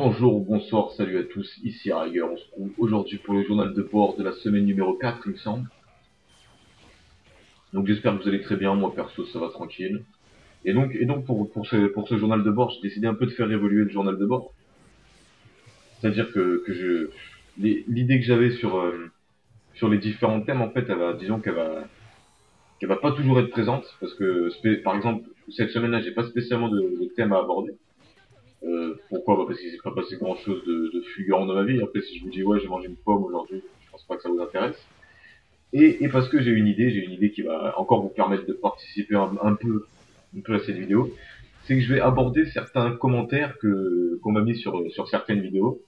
Bonjour, bonsoir, salut à tous, ici Rager, on se retrouve aujourd'hui pour le journal de bord de la semaine numéro 4 il me semble. Donc j'espère que vous allez très bien, moi perso ça va tranquille. Et donc pour ce journal de bord, j'ai décidé un peu de faire évoluer le journal de bord. C'est-à-dire que l'idée que j'avais sur les différents thèmes, en fait, disons qu'elle va pas toujours être présente, parce que par exemple, cette semaine-là, j'ai pas spécialement de thème à aborder. Pourquoi? Bah parce qu'il s'est pas passé grand chose de fulgurant dans ma vie. Après, si je vous dis ouais, j'ai mangé une pomme aujourd'hui, je pense pas que ça vous intéresse. Et parce que j'ai une idée qui va encore vous permettre de participer un peu à cette vidéo. C'est que je vais aborder certains commentaires qu'on m'a mis sur certaines vidéos.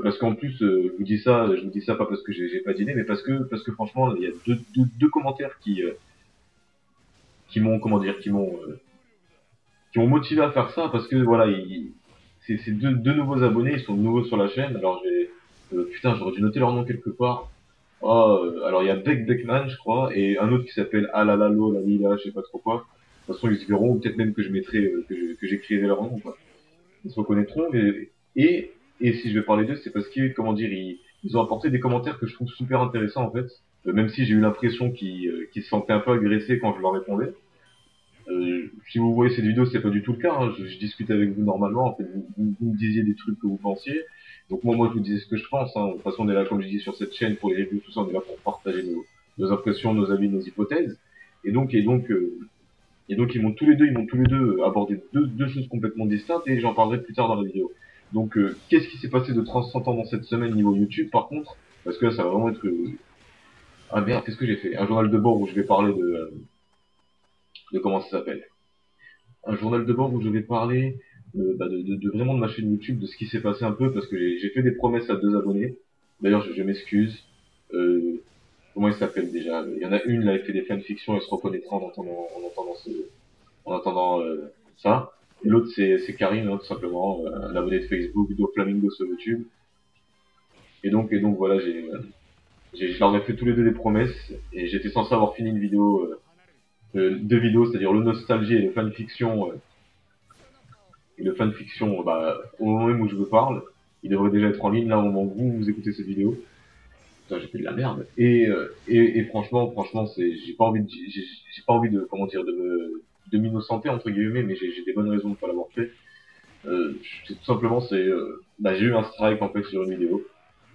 Parce qu'en plus, je vous dis ça pas parce que j'ai pas d'idée, mais parce que franchement, il y a deux commentaires qui m'ont, comment dire, qui m'ont motivé à faire ça, parce que voilà, c'est deux nouveaux abonnés, ils sont nouveaux sur la chaîne. Alors putain, j'aurais dû noter leur nom quelque part. Oh, alors il y a Beckman, je crois, et un autre qui s'appelle Alalalo, la Lila, je sais pas trop quoi. De toute façon, ils se verront, ou peut-être même que je mettrai, que j'écrirai leur nom, quoi. Ils se reconnaîtront, et, et si je vais parler d'eux, c'est parce qu'ils, comment dire, ils ont apporté des commentaires que je trouve super intéressants, en fait. Même si j'ai eu l'impression qu'ils se sentaient un peu agressés quand je leur répondais. Si vous voyez cette vidéo, c'est pas du tout le cas, hein. Je discute avec vous normalement, en fait, vous me disiez des trucs que vous pensiez. Donc moi, je vous disais ce que je pense, hein. De toute façon, on est là, comme je dis, sur cette chaîne pour les reviews, tout ça, on est là pour partager nos impressions, nos avis, nos hypothèses. Et donc, et donc, euh, et donc, ils m'ont tous les deux abordé deux choses complètement distinctes, et j'en parlerai plus tard dans la vidéo. Donc, qu'est-ce qui s'est passé de transcendant dans cette semaine niveau YouTube, par contre? Parce que là, ça va vraiment être, ah merde, qu'est-ce que j'ai fait? Un journal de bord où je vais parler de comment ça s'appelle? Un journal de bord où je vais parler de vraiment de ma chaîne YouTube, de ce qui s'est passé un peu, parce que j'ai fait des promesses à deux abonnés. D'ailleurs, je m'excuse. Euh, Comment il s'appelle déjà? Il y en a une, là, elle fait des fanfictions, elle se reconnaîtra en entendant ça. Et l'autre, c'est Karine, hein, tout simplement, un abonné de Facebook, Do Flamingo sur YouTube. Et donc voilà, je leur ai fait tous les deux des promesses, et j'étais censé avoir fini une vidéo, deux vidéos, c'est-à-dire le nostalgie et le fanfiction, bah, au moment même où je vous parle, il devrait déjà être en ligne là au moment où vous écoutez cette vidéo. Putain, j'ai fait de la merde. Et franchement, j'ai pas envie de, comment dire, de m'innocenter entre guillemets, mais j'ai des bonnes raisons de pas l'avoir fait. Tout simplement, bah, j'ai eu un strike en fait sur une vidéo.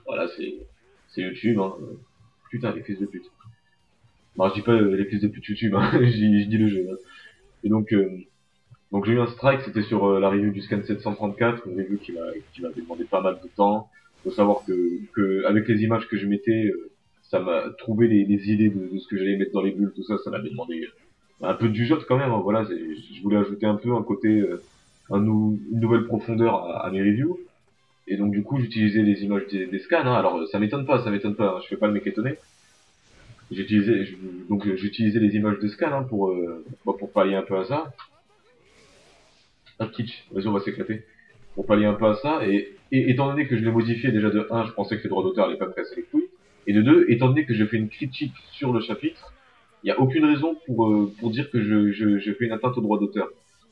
Voilà, c'est YouTube, hein. Putain, les fils de pute. Non, je dis pas les fils de pute YouTube, hein. Je dis le jeu, hein. Et donc j'ai eu un strike, c'était sur la review du Scan 734, une review qui m'avait demandé pas mal de temps. Faut savoir que avec les images que je mettais, ça m'a trouvé les idées de ce que j'allais mettre dans les bulles, tout ça, ça m'avait demandé un peu du jeu quand même, hein. Voilà, je voulais ajouter un peu un côté, une nouvelle profondeur à mes reviews. Et donc du coup j'utilisais les images des scans, hein. Alors ça m'étonne pas, hein. Je fais pas le mec étonné. J'utilisais les images de scan, hein, pour pallier un peu à ça. Un kitsch, vas-y on va s'éclater. Pour pallier un peu à ça, et étant donné que je l'ai modifié déjà de un, je pensais que les droits d'auteur allaient pas me casser les couilles, et de 2, étant donné que je fais une critique sur le chapitre, il n'y a aucune raison pour dire que je fais une atteinte aux droits d'auteur.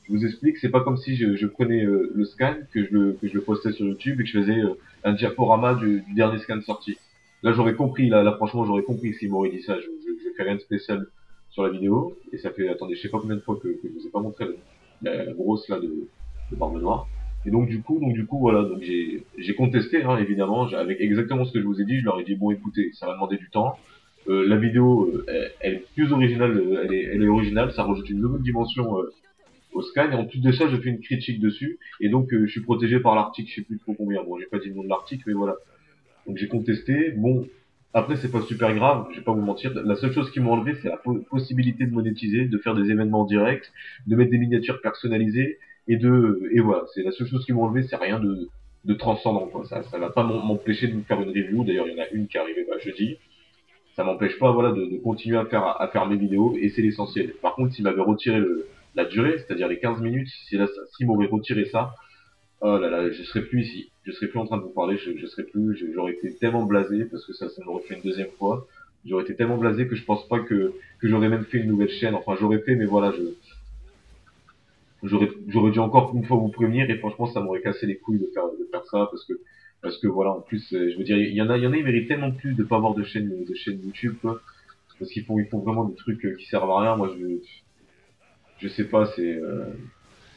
Je vous explique, c'est pas comme si je prenais le scan, que je le postais sur YouTube et que je faisais un diaporama du dernier scan sorti. Là j'aurais compris, là franchement j'aurais compris s'il m'aurait dit ça, je fais rien de spécial sur la vidéo, et ça fait, attendez, je sais pas combien de fois que je vous ai pas montré la grosse là de Barbe Noire. Et donc du coup, voilà, donc j'ai contesté, hein, évidemment, avec exactement ce que je vous ai dit. Je leur ai dit bon, écoutez, ça va demander du temps. La vidéo, elle est plus originale, elle est originale, ça rajoute une nouvelle dimension au scan. Et en plus de ça, je fais une critique dessus. Et donc, je suis protégé par l'article, je sais plus trop combien. Bon, j'ai pas dit le nom de l'article, mais voilà. Donc j'ai contesté. Bon, après c'est pas super grave, je vais pas vous mentir. La seule chose qui m'a enlevé, c'est la possibilité de monétiser, de faire des événements directs, de mettre des miniatures personnalisées et voilà. C'est la seule chose qui m'a enlevé, c'est rien de transcendant quoi. Ça va pas m'empêcher de vous faire une review. D'ailleurs, il y en a une qui est arrivée jeudi. Ça m'empêche pas voilà de continuer à faire mes vidéos et c'est l'essentiel. Par contre, s'il m'avait retiré la durée, c'est-à-dire les 15 minutes, s'il m'aurait retiré ça, oh là là, je serais plus ici. Je serais plus en train de vous parler, je serais plus, j'aurais été tellement blasé, parce que ça m'aurait fait une deuxième fois. J'aurais été tellement blasé que je pense pas que j'aurais même fait une nouvelle chaîne. Enfin, j'aurais fait, mais voilà, J'aurais dû encore une fois vous prévenir et franchement ça m'aurait cassé les couilles de faire ça parce que voilà en plus je veux dire il y en a ils méritent tellement plus de pas avoir de chaîne YouTube quoi parce qu'ils font vraiment des trucs qui servent à rien. Moi je sais pas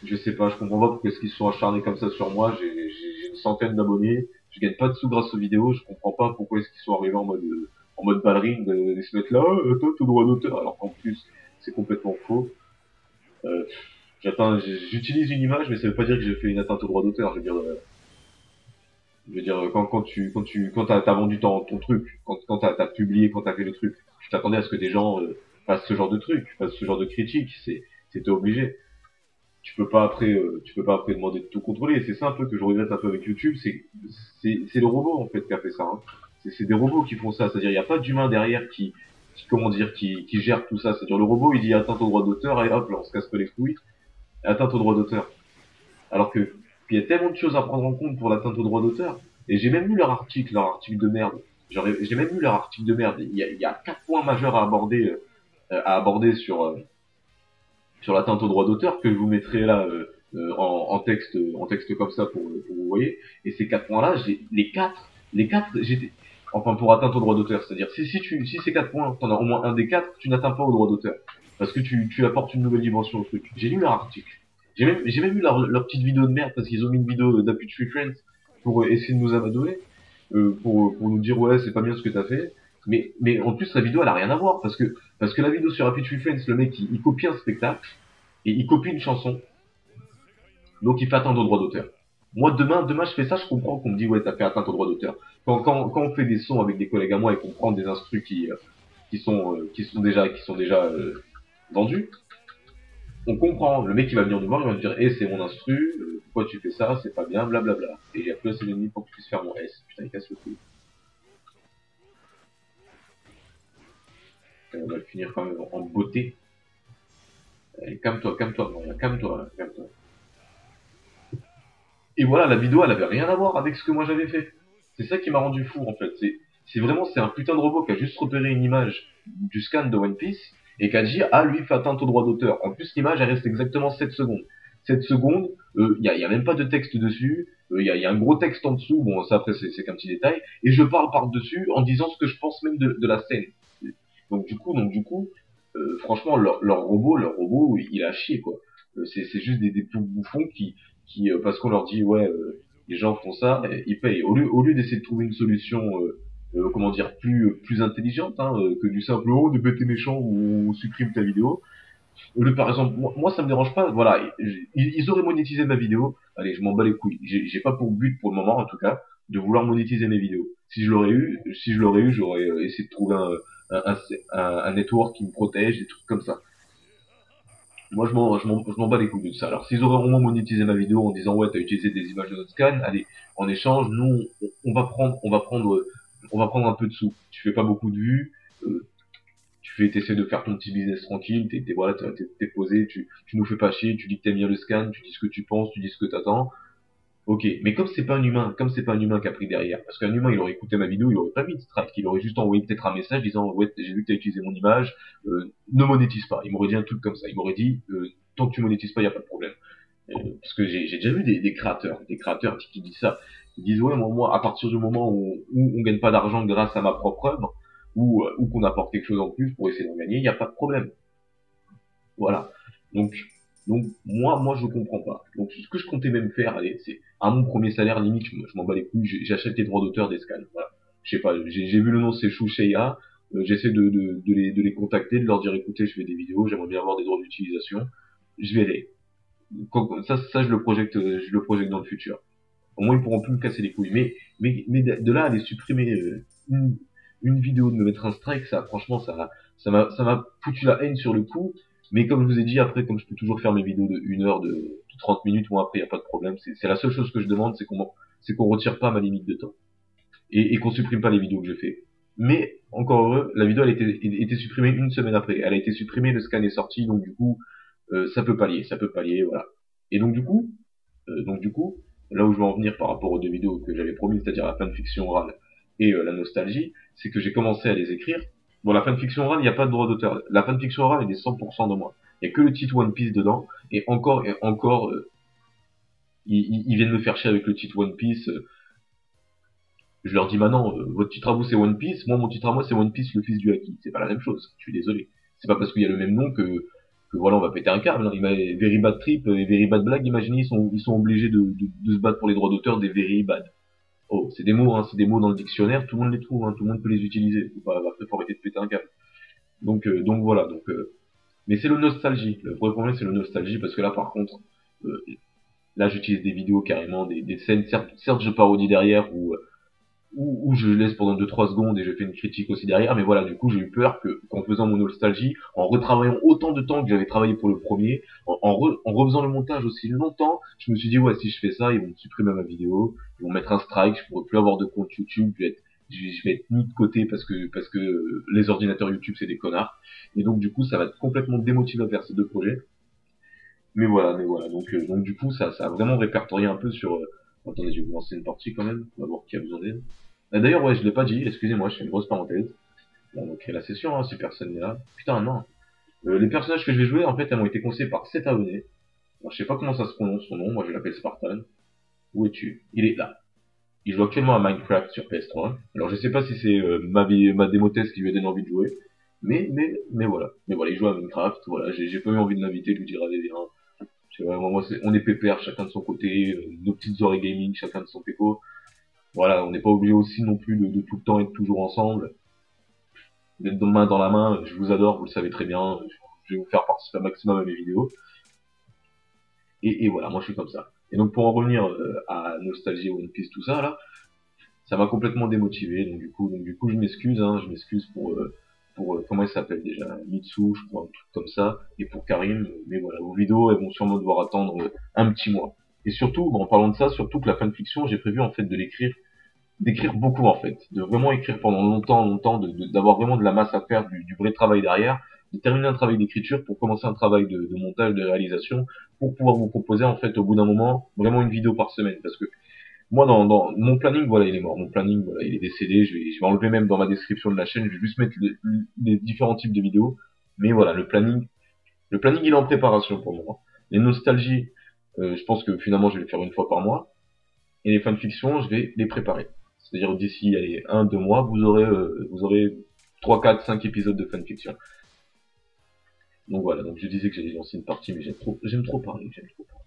je sais pas je comprends pas pourquoi est-ce qu'ils se sont acharnés comme ça sur moi. J'ai une centaine d'abonnés, je gagne pas de sous grâce aux vidéos, je comprends pas pourquoi est-ce qu'ils sont arrivés en mode ballerine de se mettre là toi t'as droit d'auteur alors qu'en plus c'est complètement faux. Euh, J'utilise une image, mais ça veut pas dire que j'ai fait une atteinte au droit d'auteur. Je veux dire, quand t'as vendu ton truc, quand t'as publié, quand t'as fait le truc, tu t'attendais à ce que des gens fassent ce genre de truc, fassent ce genre de critique. C'était obligé. Tu peux pas après demander de tout contrôler. Et c'est ça un peu que je regrette un peu avec YouTube, c'est le robot en fait qui a fait ça. Hein. C'est des robots qui font ça. C'est-à-dire, il n'y a pas d'humain derrière comment dire, qui gère tout ça. C'est-à-dire, le robot, il dit atteinte au droit d'auteur et hop, là, on se casse pas les couilles. Atteinte au droit d'auteur. Alors que il y a tellement de choses à prendre en compte pour l'atteinte au droit d'auteur. Et j'ai même lu leur article de merde. J'ai même lu leur article de merde. Il y a 4 points majeurs à aborder sur l'atteinte au droit d'auteur que je vous mettrai là en texte comme ça pour vous voyez. Et ces 4 points-là, les quatre, j'étais, enfin pour atteinte au droit d'auteur, c'est-à-dire si ces 4 points, t'en as au moins un des 4, tu n'atteins pas au droit d'auteur parce que tu apportes une nouvelle dimension au truc. J'ai lu leur article. J'ai même vu leur petite vidéo de merde parce qu'ils ont mis une vidéo d'Happy Tree Friends pour essayer de nous amadouer, pour nous dire ouais c'est pas bien ce que t'as fait. Mais en plus la vidéo elle a rien à voir parce que la vidéo sur Happy Tree Friends, le mec il copie un spectacle et il copie une chanson, donc il fait atteinte au droit d'auteur. Moi demain je fais ça, je comprends qu'on me dit ouais t'as fait atteinte au droit d'auteur. Quand on fait des sons avec des collègues à moi et qu'on prend des instrus qui sont déjà vendus, on comprend. Le mec il va venir nous voir, il va nous dire, c'est mon instru, pourquoi tu fais ça, c'est pas bien, blablabla. Et j'ai appelé assez d'ennemis pour que tu puisses faire mon S. Putain, il casse le couille. On va le finir quand même en beauté. Allez, calme-toi, Maria, calme-toi, calme-toi. Et voilà, la vidéo, elle avait rien à voir avec ce que moi j'avais fait. C'est ça qui m'a rendu fou, en fait. C'est un putain de robot qui a juste repéré une image du scan de One Piece et qui a dit, ah, lui, fait atteinte au droit d'auteur. En plus, l'image, elle reste exactement 7 secondes. 7 secondes, y a même pas de texte dessus, y a un gros texte en dessous, bon, ça après, c'est qu'un petit détail, et je parle par-dessus en disant ce que je pense même de la scène. Donc du coup, franchement, leur robot, il a chier, quoi. C'est juste des bouffons parce qu'on leur dit, ouais, les gens font ça, ils payent. Au lieu d'essayer de trouver une solution, comment dire, plus intelligente, hein, que du simple, oh, de bête et méchant, ou on supprime ta vidéo. Par exemple, moi, ça me dérange pas, voilà, ils auraient monétisé ma vidéo, allez, je m'en bats les couilles. J'ai pas pour but, pour le moment, en tout cas, de vouloir monétiser mes vidéos. Si je l'aurais eu, j'aurais essayé de trouver un network qui me protège, des trucs comme ça. Moi, je m'en bats les couilles de ça. Alors, s'ils auraient vraiment monétisé ma vidéo en disant, ouais, t'as utilisé des images de notre scan, allez, en échange, nous, on va prendre un peu de sous. Tu fais pas beaucoup de vues, euh, t'essaies de faire ton petit business tranquille, voilà, t'es posé, tu nous fais pas chier, tu dis que t'aimes bien le scan, tu dis ce que tu penses, tu dis ce que t'attends. Ok, mais comme c'est pas un humain qui a pris derrière, parce qu'un humain il aurait écouté ma vidéo, il aurait pas mis de strike, il aurait juste envoyé peut-être un message disant ouais j'ai vu que t'as utilisé mon image, ne monétise pas. Il m'aurait dit un truc comme ça, il m'aurait dit tant que tu monétises pas y a pas de problème. Parce que j'ai déjà vu des créateurs qui disent ça, qui disent ouais moi à partir du moment où on gagne pas d'argent grâce à ma propre œuvre ou qu'on apporte quelque chose en plus pour essayer d'en gagner, il y a pas de problème. Voilà. Donc, moi, je comprends pas. Donc, ce que je comptais même faire, allez, c'est, à mon premier salaire, limite, je m'en bats les couilles, j'achète les droits d'auteur des scans. Voilà. Je sais pas, j'ai vu le nom, c'est Shusheya, j'essaie de les contacter, de leur dire, écoutez, je fais des vidéos, j'aimerais bien avoir des droits d'utilisation. Je verrai. Ça, je le projette dans le futur. Au moins, ils pourront plus me casser les couilles. Mais de là à les supprimer, une vidéo, de me mettre un strike, ça, franchement, ça m'a foutu la haine sur le coup. Mais comme je vous ai dit, après, comme je peux toujours faire mes vidéos de 1 heure, de 30 minutes, moi, après, y a pas de problème. C'est la seule chose que je demande, c'est qu'on retire pas ma limite de temps. Et qu'on supprime pas les vidéos que je fais. Mais, encore heureux, la vidéo, était supprimée une semaine après. Elle a été supprimée, le scan est sorti, donc du coup, ça peut pallier, voilà. Et donc du coup, là où je veux en venir par rapport aux 2 vidéos que j'avais promis, c'est-à-dire la fanfiction orale et la nostalgie, c'est que j'ai commencé à les écrire. Bon, la fanfiction orale, il n'y a pas de droit d'auteur. La fanfiction orale, elle est 100% de moi. Il y a que le titre One Piece dedans, et encore, ils viennent me faire chier avec le titre One Piece. Je leur dis, bah non, votre titre à vous c'est One Piece, moi mon titre à moi c'est One Piece, le fils du Haki. C'est pas la même chose, je suis désolé. C'est pas parce qu'il y a le même nom que voilà, on va péter un câble. Hein. Very Bad Trip et Very Bad Blague, imaginez, ils sont obligés de se battre pour les droits d'auteur des Very Bad. Oh, c'est des mots, hein, c'est des mots dans le dictionnaire, tout le monde les trouve, hein, tout le monde peut les utiliser. Faut arrêter de péter un câble. Donc voilà, mais c'est le nostalgie. Le vrai problème c'est le nostalgie parce que là par contre, euh, là j'utilise des vidéos carrément, des scènes, certes je parodie derrière ou je laisse pendant 2-3 secondes et je fais une critique aussi derrière, mais voilà, du coup j'ai eu peur que qu'en faisant mon nostalgie, en retravaillant autant de temps que j'avais travaillé pour le premier, en refaisant le montage aussi longtemps, je me suis dit ouais si je fais ça, ils vont me supprimer ma vidéo, ils vont mettre un strike, je pourrai plus avoir de compte YouTube, je vais être mis de côté parce que les ordinateurs YouTube c'est des connards, et donc du coup ça va être complètement démotivé à faire ces deux projets. Mais voilà, donc du coup ça a vraiment répertorié un peu sur attendez, je vais vous lancer une partie quand même, on va voir qui a besoin d'aide. D'ailleurs, ouais, je l'ai pas dit, excusez-moi, je fais une grosse parenthèse. Bon, on crée la session, hein, si personne n'est là. Putain, non. Les personnages que je vais jouer, en fait, elles m'ont été conseillés par 7 abonnés. Alors, je sais pas comment ça se prononce son nom, moi je l'appelle Spartan. Où es-tu? Il est là. Il joue actuellement à Minecraft sur PS3. Alors, je sais pas si c'est ma démo test qui lui a donné envie de jouer. Mais voilà. Mais voilà, il joue à Minecraft, voilà, j'ai pas eu envie de l'inviter, de lui dire allez, viens. C'est vraiment, moi, on est pépère, chacun de son côté, nos petites oreilles gaming, chacun de son péco. Voilà, on n'est pas obligé aussi non plus de tout le temps être toujours ensemble, d'être de main dans la main. Je vous adore, vous le savez très bien. Je vais vous faire participer un maximum à mes vidéos. Et voilà, moi je suis comme ça. Et donc pour en revenir à Nostalgie, One Piece, tout ça là, ça m'a complètement démotivé. Donc du coup, je m'excuse, hein, je m'excuse pour comment il s'appelle déjà, Mitsu, je crois, un truc comme ça, et pour Karim. Mais voilà, vos vidéos, elles vont sûrement devoir attendre un petit mois. Et surtout, en parlant de ça, surtout que la fanfiction, j'ai prévu en fait de l'écrire d'écrire beaucoup en fait, de vraiment écrire pendant longtemps, d'avoir vraiment de la masse à faire, du vrai travail derrière, de terminer un travail d'écriture pour commencer un travail de montage, de réalisation, pour pouvoir vous proposer en fait au bout d'un moment vraiment une vidéo par semaine. Parce que moi dans mon planning, voilà, il est mort, mon planning, voilà, il est décédé, je vais enlever même dans ma description de la chaîne, je vais juste mettre les différents types de vidéos. Mais voilà, le planning il est en préparation pour moi. Les nostalgies, je pense que finalement je vais les faire une fois par mois. Et les fanfictions, je vais les préparer. C'est-à-dire d'ici, allez, 1-2 mois, vous aurez 3, 4, 5 épisodes de fanfiction. Donc voilà, donc je disais que j'allais lancer une partie, mais j'aime trop parler, j'aime trop parler.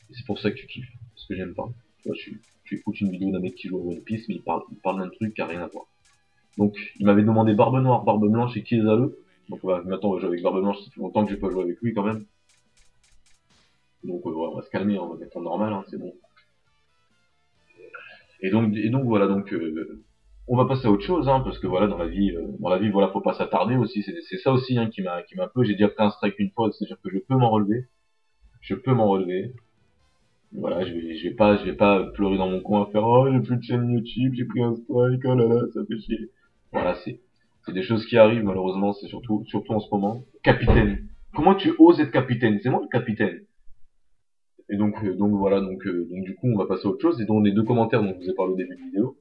Et c'est pour ça que tu kiffes, parce que j'aime pas. Tu vois, tu écoutes une vidéo d'un mec qui joue à One Piece, mais il parle d'un truc qui a rien à voir. Donc, il m'avait demandé Barbe Noire, Barbe Blanche et qui les a eux. Donc voilà, maintenant on va jouer avec Barbe Blanche, ça fait longtemps que j'ai pas joué avec lui quand même. Donc voilà, on va se calmer, on va mettre en normal, hein, c'est bon. Et donc voilà, donc on va passer à autre chose, hein, parce que voilà, dans la vie, voilà, faut pas s'attarder aussi. C'est ça aussi hein, qui m'a un peu. J'ai déjà pris un strike une fois, c'est-à-dire que je peux m'en relever. Je peux m'en relever. Voilà, je vais pas pleurer dans mon coin, faire oh j'ai plus de chaîne YouTube, j'ai pris un strike, oh là là, ça fait chier. Voilà, c'est des choses qui arrivent malheureusement, c'est surtout en ce moment. Capitaine, comment tu oses être capitaine? C'est moi le capitaine. Et donc voilà, donc du coup on va passer à autre chose. Et dans les deux commentaires dont je vous ai parlé au début de vidéo.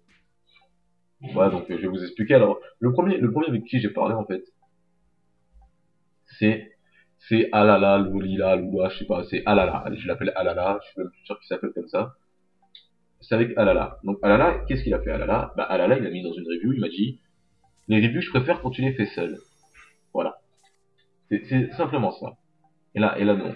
Voilà, donc je vais vous expliquer. Alors, le premier avec qui j'ai parlé en fait, c'est c'est Alala, Lolila, Lula, je sais pas, c'est Alala. Allez, je l'appelle Alala, je suis même sûr qu'il s'appelle comme ça. C'est avec Alala. Donc Alala, qu'est-ce qu'il a fait Alala? Bah Alala, il a mis dans une review, il m'a dit les reviews je préfère quand tu les fais seul. Voilà. C'est simplement ça. Et là non.